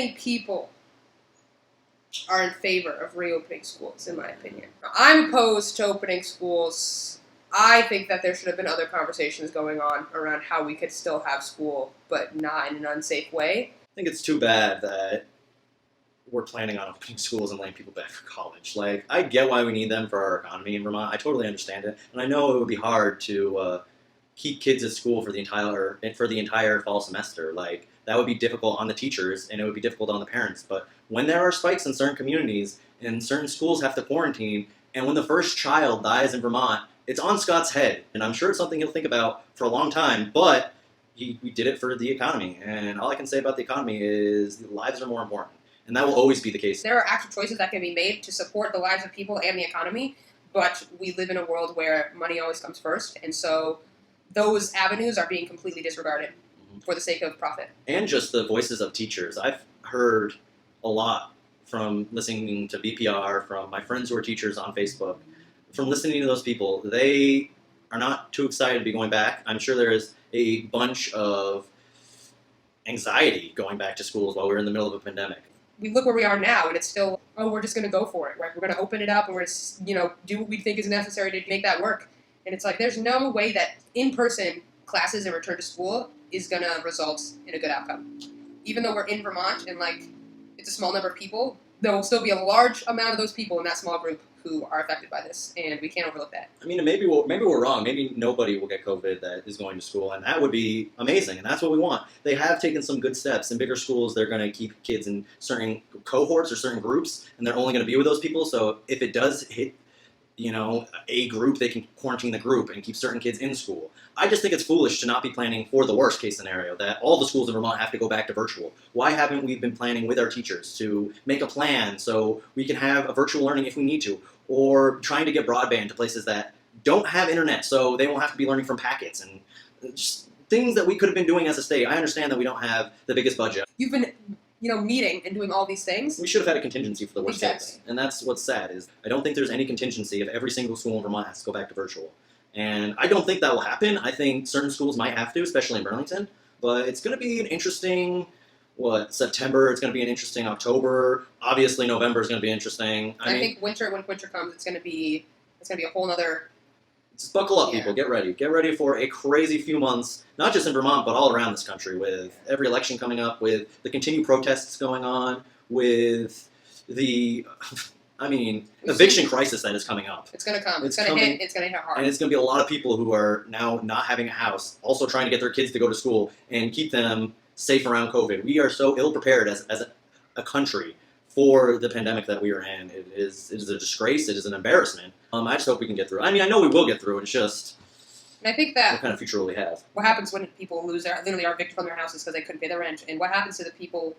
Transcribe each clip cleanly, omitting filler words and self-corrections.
many people are in favor of reopening schools, in my opinion. I'm opposed to opening schools. I think that there should have been other conversations going on around how we could still have school, but not in an unsafe way. I think it's too bad that we're planning on opening schools and letting people back for college. Like, I get why we need them for our economy in Vermont. I totally understand it, and I know it would be hard to keep kids at school for the entire fall semester. Like, that would be difficult on the teachers, and it would be difficult on the parents. But when there are spikes in certain communities, and certain schools have to quarantine, and when the first child dies in Vermont, it's on Scott's head, and I'm sure it's something he'll think about for a long time. But we did it for the economy, and all I can say about the economy is lives are more important. And that will always be the case. There are actual choices that can be made to support the lives of people and the economy, but we live in a world where money always comes first, and so those avenues are being completely disregarded for the sake of profit. And just the voices of teachers. I've heard a lot from listening to VPR, from my friends who are teachers on Facebook, from listening to those people. They are not too excited to be going back. I'm sure there is a bunch of anxiety going back to schools while we're in the middle of a pandemic. We look where we are now, and it's still, we're just going to go for it, right? We're going to open it up, and we're going to, do what we think is necessary to make that work. And it's like, there's no way that in-person classes and return to school is going to result in a good outcome. Even though we're in Vermont, and, it's a small number of people, there will still be a large amount of those people in that small group who are affected by this, and we can't overlook that. I mean, maybe we're wrong. Maybe nobody will get COVID that is going to school, and that would be amazing, and that's what we want. They have taken some good steps. In bigger schools, they're going to keep kids in certain cohorts or certain groups, and they're only going to be with those people. So if it does hit, a group, they can quarantine the group and keep certain kids in school. I just think it's foolish to not be planning for the worst case scenario, that all the schools in Vermont have to go back to virtual. Why haven't we been planning with our teachers to make a plan so we can have a virtual learning if we need to, or trying to get broadband to places that don't have internet so they won't have to be learning from packets, and just things that we could have been doing as a state. I understand that we don't have the biggest budget. You've been meeting and doing all these things. We should have had a contingency for the worst Exactly. case. And that's what's sad, is I don't think there's any contingency if every single school in Vermont has to go back to virtual. And I don't think that will happen. I think certain schools might have to, especially in Burlington. But it's going to be an interesting, September, it's going to be an interesting October. Obviously, November is going to be interesting. I think when winter comes, it's going to be a whole other. Just buckle up, people. Get ready. Get ready for a crazy few months, not just in Vermont, but all around this country, with every election coming up, with the continued protests going on, with the, eviction crisis that is coming up. It's going to come. It's going to hit. It's going to hit hard. And it's going to be a lot of people who are now not having a house, also trying to get their kids to go to school and keep them safe around COVID. We are so ill-prepared as a country for the pandemic that we are in. It is a disgrace. It is an embarrassment. I just hope we can get through it. I mean, I know we will get through it. It's just, and I think that what kind of future will we have? What happens when people literally are evicted from their houses because they couldn't pay their rent? And what happens to the people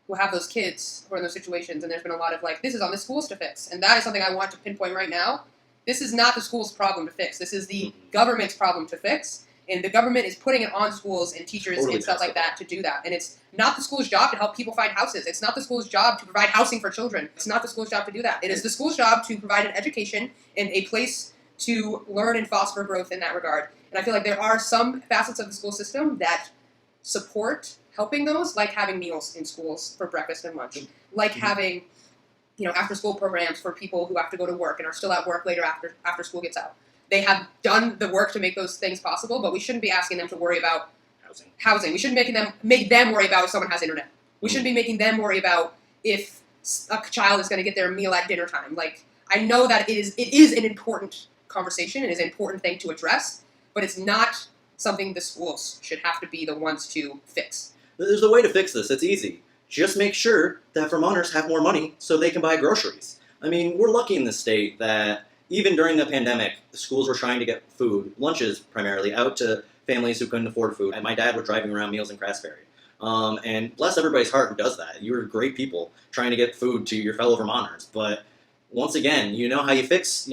who have those kids who are in those situations? And there's been a lot of this is on the schools to fix. And that is something I want to pinpoint right now. This is not the school's problem to fix. This is the government's problem to fix. And the government is putting it on schools and teachers and stuff like that to do that. And it's not the school's job to help people find houses. It's not the school's job to provide housing for children. It's not the school's job to do that. It is the school's job to provide an education and a place to learn and foster growth in that regard. And I feel like there are some facets of the school system that support helping those, like having meals in schools for breakfast and lunch, like having after-school programs for people who have to go to work and are still at work later after school gets out. They have done the work to make those things possible, but we shouldn't be asking them to worry about housing. We shouldn't make them worry about if someone has internet. We shouldn't be making them worry about if a child is going to get their meal at dinner time. I know that it is an important conversation. It is an important thing to address, but it's not something the schools should have to be the ones to fix. There's a way to fix this. It's easy. Just make sure that Vermonters have more money so they can buy groceries. I mean, we're lucky in this state that even during the pandemic, the schools were trying to get food, lunches primarily, out to families who couldn't afford food. And my dad was driving around meals in Craftsbury. And bless everybody's heart who does that. You're great people trying to get food to your fellow Vermonters. But once again, you know how you fix,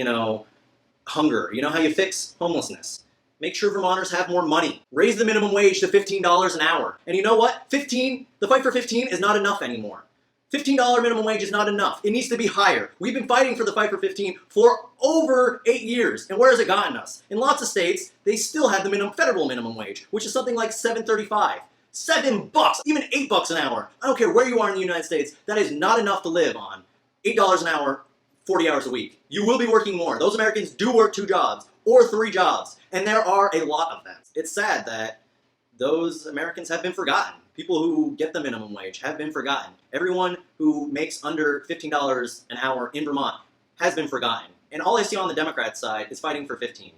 hunger. You know how you fix homelessness. Make sure Vermonters have more money. Raise the minimum wage to $15 an hour. And you know what? The fight for 15 is not enough anymore. $15 minimum wage is not enough. It needs to be higher. We've been fighting for the fight for 15 for over 8 years. And where has it gotten us? In lots of states, they still have the federal minimum wage, which is something like $7.35. $7, even $8 an hour. I don't care where you are in the United States, that is not enough to live on. $8 an hour, 40 hours a week. You will be working more. Those Americans do work 2 jobs or 3 jobs, and there are a lot of them. It's sad that those Americans have been forgotten. People who get the minimum wage have been forgotten. Everyone who makes under $15 an hour in Vermont has been forgotten. And all I see on the Democrat side is fighting for 15.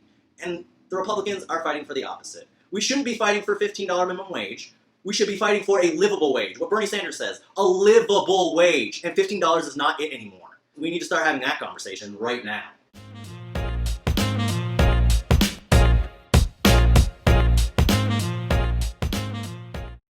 And the Republicans are fighting for the opposite. We shouldn't be fighting for $15 minimum wage. We should be fighting for a livable wage. What Bernie Sanders says, a livable wage. And $15 is not it anymore. We need to start having that conversation right now.